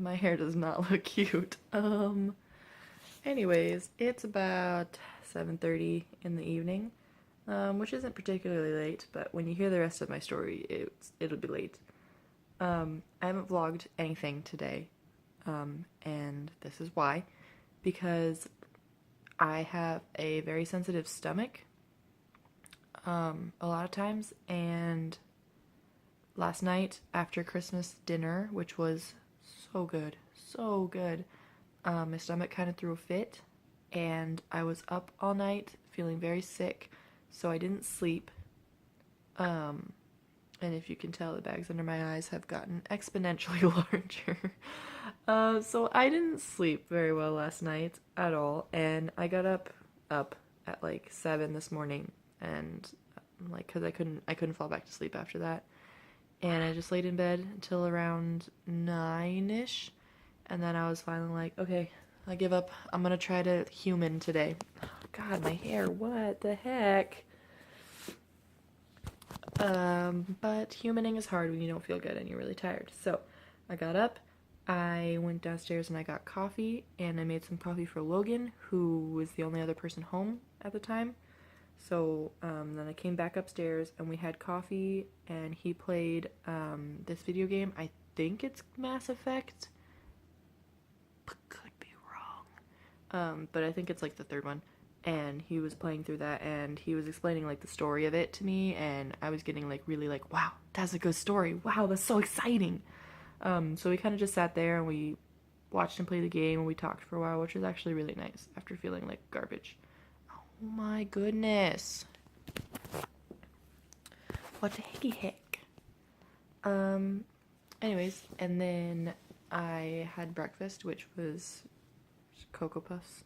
My hair does not look cute. Anyways, it's about 7:30 in the evening, which isn't particularly late, but when you hear the rest of my story, it'll be late. I haven't vlogged anything today, and this is why. Because I have a very sensitive stomach, a lot of times, and last night after Christmas dinner, which was so good, my stomach kind of threw a fit, and I was up all night feeling very sick, so I didn't sleep. And if you can tell, the bags under my eyes have gotten exponentially larger. So I didn't sleep very well last night at all, and I got up at like 7 this morning, and like, cause I couldn't fall back to sleep after that, and I just laid in bed until around 9ish, and then I was finally like, okay, I give up. I'm gonna try to human today. Oh, God, my hair, what the heck? But humaning is hard when you don't feel good and you're really tired. So I got up, I went downstairs and I got coffee, and I made some coffee for Logan, who was the only other person home at the time. So then I came back upstairs and we had coffee, and he played this video game. I think it's Mass Effect, but could be wrong. But I think it's like the third one. And he was playing through that, and he was explaining like the story of it to me, and I was getting like really like, wow, that's a good story. Wow, that's so exciting. So we kind of just sat there and we watched him play the game, and we talked for a while, which was actually really nice after feeling like garbage. Oh my goodness. What the hecky heck? Anyways, and then I had breakfast, which was Cocoa Puffs.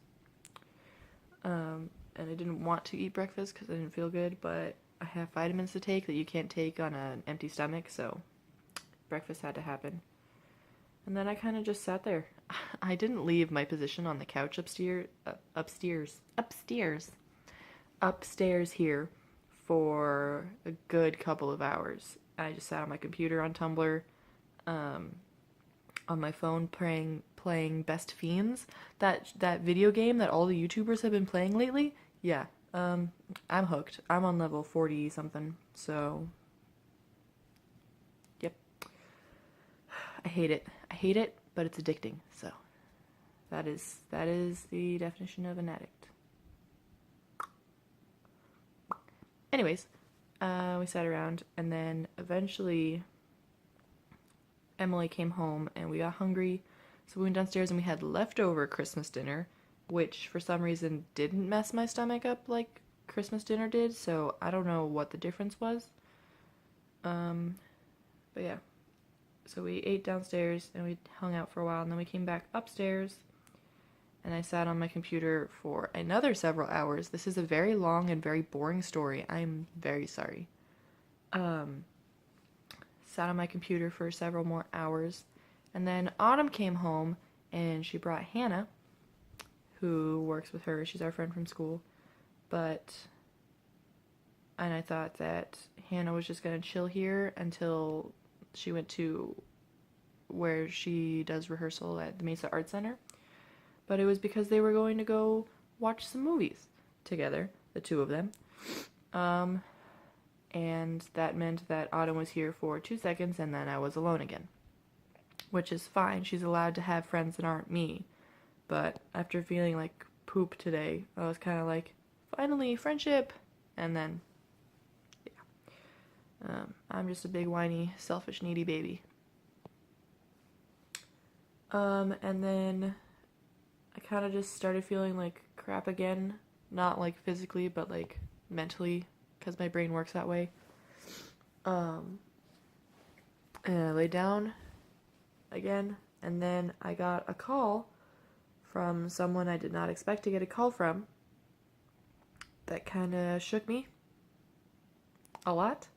And I didn't want to eat breakfast because I didn't feel good, but I have vitamins to take that you can't take on an empty stomach, so breakfast had to happen. And then I kind of just sat there. I didn't leave my position on the couch upstairs here for a good couple of hours. I just sat on my computer on Tumblr, on my phone playing Best Fiends, that video game that all the YouTubers have been playing lately. Yeah, I'm hooked. I'm on level 40 something, so yep. I hate it, but it's addicting. So that is the definition of an addict. Anyways, we sat around, and then eventually Emily came home and we got hungry, so we went downstairs and we had leftover Christmas dinner, which for some reason didn't mess my stomach up like Christmas dinner did, so I don't know what the difference was. But yeah. So we ate downstairs and we hung out for a while, and then we came back upstairs and I sat on my computer for another several hours. This is a very long and very boring story. I'm very sorry. Sat on my computer for several more hours, and then Autumn came home and she brought Hannah, who works with her. She's our friend from school, and I thought that Hannah was just gonna chill here until she went to where she does rehearsal at the Mesa Art Center, but it was because they were going to go watch some movies together, the two of them. And that meant that Autumn was here for 2 seconds, and then I was alone again. Which is fine, she's allowed to have friends that aren't me. But after feeling like poop today, I was kind of like, finally, friendship! And then, yeah. I'm just a big, whiny, selfish, needy baby. And then I kind of just started feeling like crap again. Not like physically, but like mentally, because my brain works that way. And I laid down again, and then I got a call from someone I did not expect to get a call from. That kind of shook me a lot.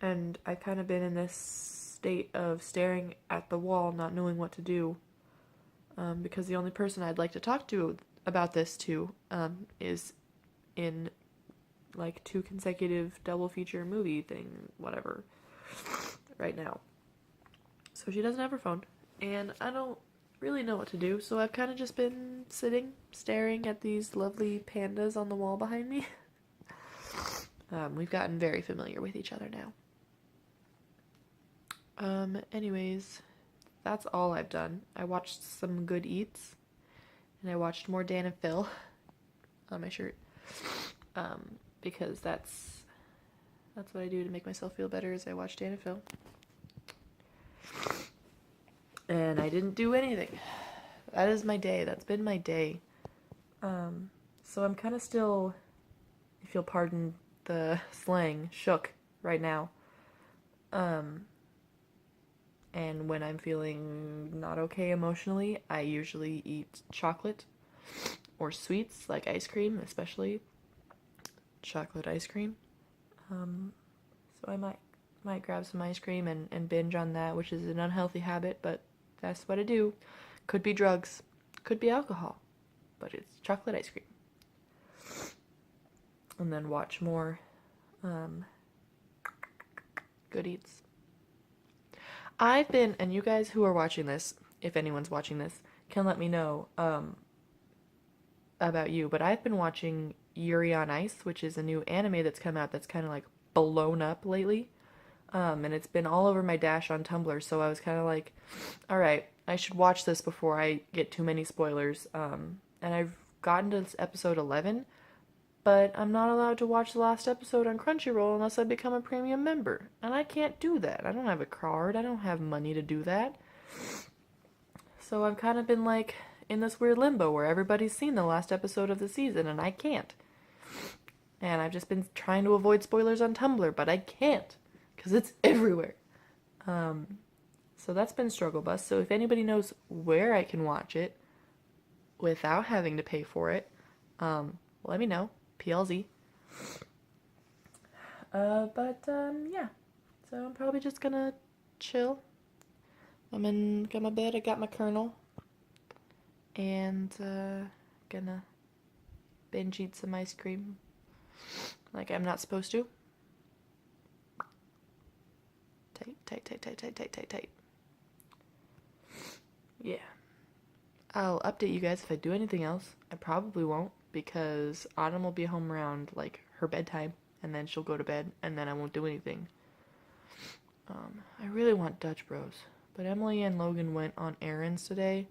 And I've kind of been in this state of staring at the wall, not knowing what to do, because the only person I'd like to talk to about this is in like 2 consecutive double feature movie thing, whatever. right now. So she doesn't have her phone, and I don't really know what to do, so I've kind of just been sitting, staring at these lovely pandas on the wall behind me. We've gotten very familiar with each other now. Anyways, that's all I've done. I watched some Good Eats, and I watched more Dan and Phil on my shirt, because that's what I do to make myself feel better, is I watch Dan and Phil. And I didn't do anything. That is my day. That's been my day. So I'm kind of still, if you'll pardon the slang, shook right now. And when I'm feeling not okay emotionally, I usually eat chocolate or sweets, like ice cream, especially chocolate ice cream. So I might grab some ice cream and binge on that, which is an unhealthy habit, but that's what I do. Could be drugs, could be alcohol, but it's chocolate ice cream. And then watch more Good Eats. I've been, and you guys who are watching this, if anyone's watching this, can let me know about you, but I've been watching Yuri on Ice, which is a new anime that's come out that's kind of like blown up lately. And it's been all over my dash on Tumblr, so I was kind of like, alright, I should watch this before I get too many spoilers. And I've gotten to episode 11, but I'm not allowed to watch the last episode on Crunchyroll unless I become a premium member. And I can't do that. I don't have a card. I don't have money to do that. So I've kind of been like in this weird limbo where everybody's seen the last episode of the season and I can't. And I've just been trying to avoid spoilers on Tumblr, but I can't because it's everywhere. So that's been Struggle Bus. So if anybody knows where I can watch it without having to pay for it, let me know. PLZ. Yeah. So I'm probably just gonna chill. Got my bed, I got my kernel. And, gonna binge eat some ice cream. Like I'm not supposed to. Tight. Yeah. I'll update you guys if I do anything else. I probably won't, because Autumn will be home around, like, her bedtime, and then she'll go to bed, and then I won't do anything. I really want Dutch Bros, but Emily and Logan went on errands today,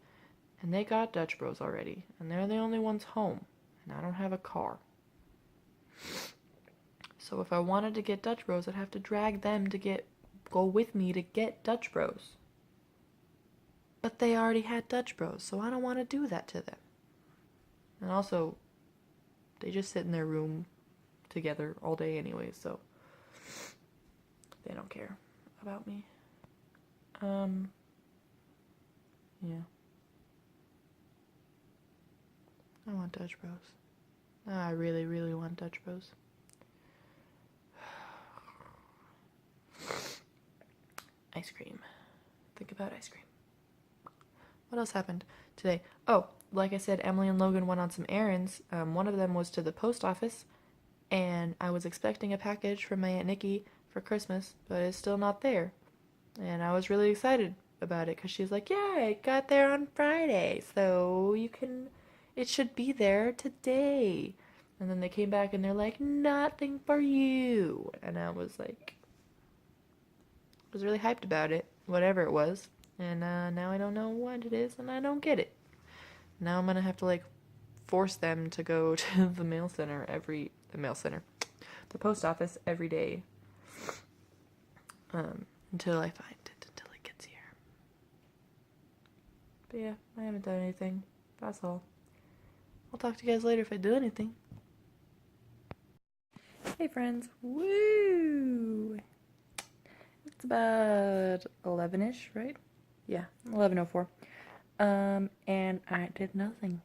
and they got Dutch Bros already, and they're the only ones home, and I don't have a car. So if I wanted to get Dutch Bros, I'd have to drag them to go with me to get Dutch Bros. But they already had Dutch Bros, so I don't want to do that to them. And also, they just sit in their room together all day anyway, so they don't care about me. Yeah. I want Dutch Bros. I really, really want Dutch Bros. Ice cream. Think about ice cream. What else happened today? Oh, like I said, Emily and Logan went on some errands. One of them was to the post office, and I was expecting a package from my Aunt Nikki for Christmas, but it's still not there. And I was really excited about it because she's like, yeah, it got there on Friday, so it should be there today. And then they came back and they're like, nothing for you. And I was like, I was really hyped about it, whatever it was. And now I don't know what it is, and I don't get it. Now I'm gonna have to, like, force them to go to the post office every day. Until I find it, until it gets here. But yeah, I haven't done anything. That's all. I'll talk to you guys later if I do anything. Hey friends. Woo! It's about 11-ish, right? Yeah, 11:04. And I did nothing.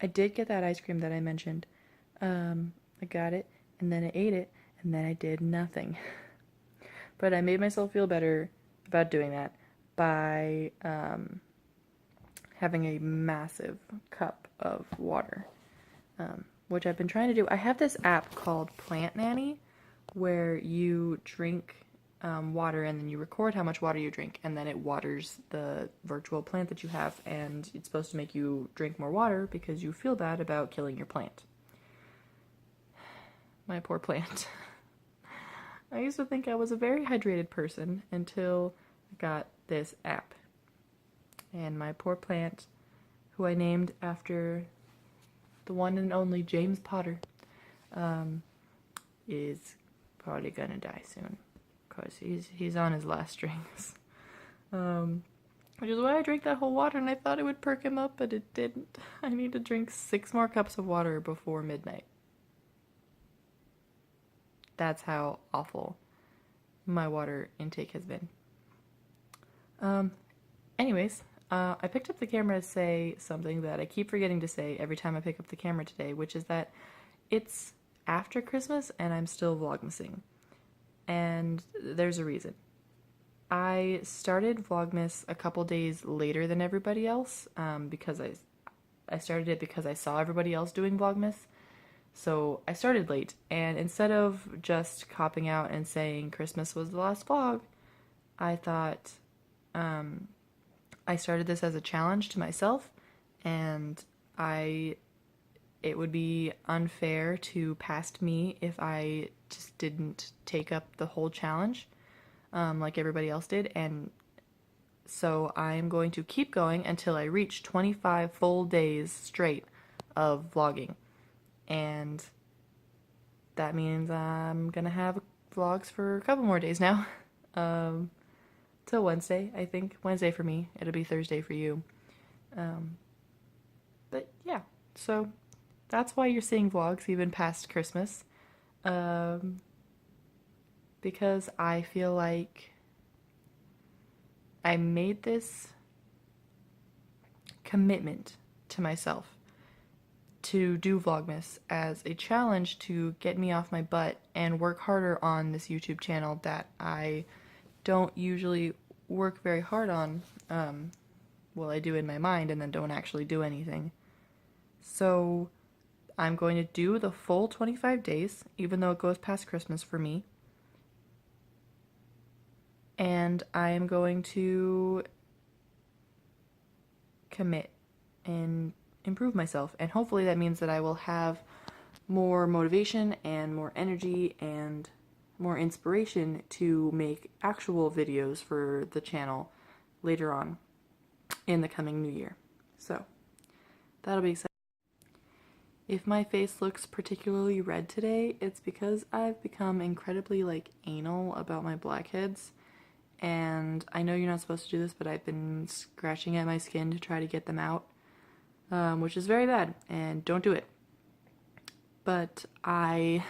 I did get that ice cream that I mentioned. I got it, and then I ate it, and then I did nothing. But I made myself feel better about doing that by having a massive cup of water, which I've been trying to do. I have this app called Plant Nanny, where you drink water, and then you record how much water you drink, and then it waters the virtual plant that you have, and it's supposed to make you drink more water because you feel bad about killing your plant. My poor plant. I used to think I was a very hydrated person until I got this app. And my poor plant, who I named after the one and only James Potter, is probably gonna die soon. Because he's on his last strings. Which is why I drank that whole water, and I thought it would perk him up, but it didn't. I need to drink 6 more cups of water before midnight. That's how awful my water intake has been. Anyways, I picked up the camera to say something that I keep forgetting to say every time I pick up the camera today, which is that it's after Christmas and I'm still vlogmasing. And there's a reason. I started Vlogmas a couple days later than everybody else, because I started it because I saw everybody else doing Vlogmas. So I started late, and instead of just copping out and saying Christmas was the last vlog, I thought I started this as a challenge to myself, and it would be unfair to past me if I just didn't take up the whole challenge like everybody else did, and so I'm going to keep going until I reach 25 full days straight of vlogging. And that means I'm gonna have vlogs for a couple more days now. Till Wednesday, I think. Wednesday for me. It'll be Thursday for you. But yeah, so that's why you're seeing vlogs even past Christmas. Because I feel like I made this commitment to myself to do Vlogmas as a challenge to get me off my butt and work harder on this YouTube channel that I don't usually work very hard on. Well, I do in my mind and then don't actually do anything. So I'm going to do the full 25 days, even though it goes past Christmas for me. And I am going to commit and improve myself, and hopefully that means that I will have more motivation and more energy and more inspiration to make actual videos for the channel later on in the coming new year. So that'll be exciting. If my face looks particularly red today, it's because I've become incredibly anal about my blackheads, and I know you're not supposed to do this, but I've been scratching at my skin to try to get them out. Which is very bad, and don't do it. But I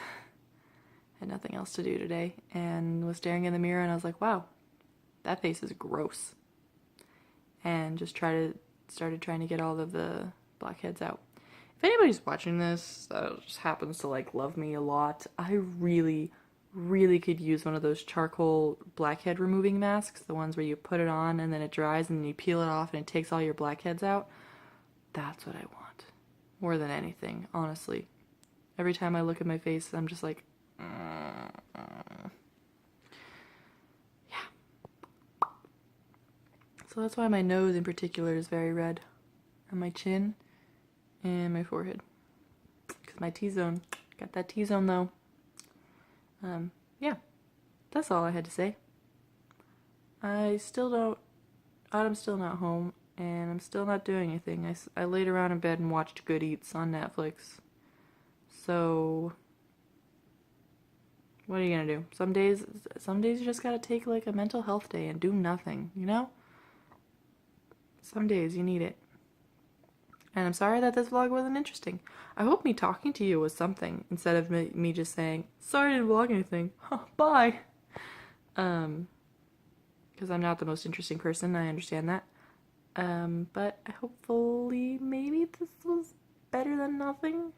had nothing else to do today, and was staring in the mirror, and I was like, wow, that face is gross. And just started trying to get all of the blackheads out. If anybody's watching this that just happens to love me a lot, I really could use one of those charcoal blackhead removing masks, the ones where you put it on and then it dries and then you peel it off and it takes all your blackheads out. That's what I want. More than anything, honestly. Every time I look at my face, I'm just like, yeah. So that's why my nose in particular is very red. And my chin and my forehead. Because my T-zone. Got that T-zone though. Yeah. That's all I had to say. Autumn's still not home. And I'm still not doing anything. I laid around in bed and watched Good Eats on Netflix. So, what are you gonna do? Some days you just gotta take a mental health day and do nothing, you know? Some days you need it. And I'm sorry that this vlog wasn't interesting. I hope me talking to you was something, instead of me just saying, sorry I didn't vlog anything. Bye! Because I'm not the most interesting person, I understand that. But hopefully maybe this was better than nothing.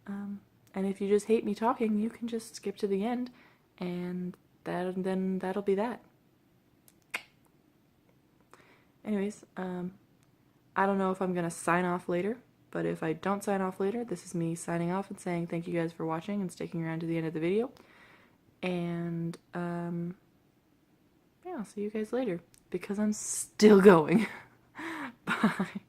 And if you just hate me talking, you can just skip to the end, and then that'll be that. Anyways, I don't know if I'm gonna sign off later, but if I don't sign off later, this is me signing off and saying thank you guys for watching and sticking around to the end of the video. And, I'll see you guys later because I'm still going. Bye.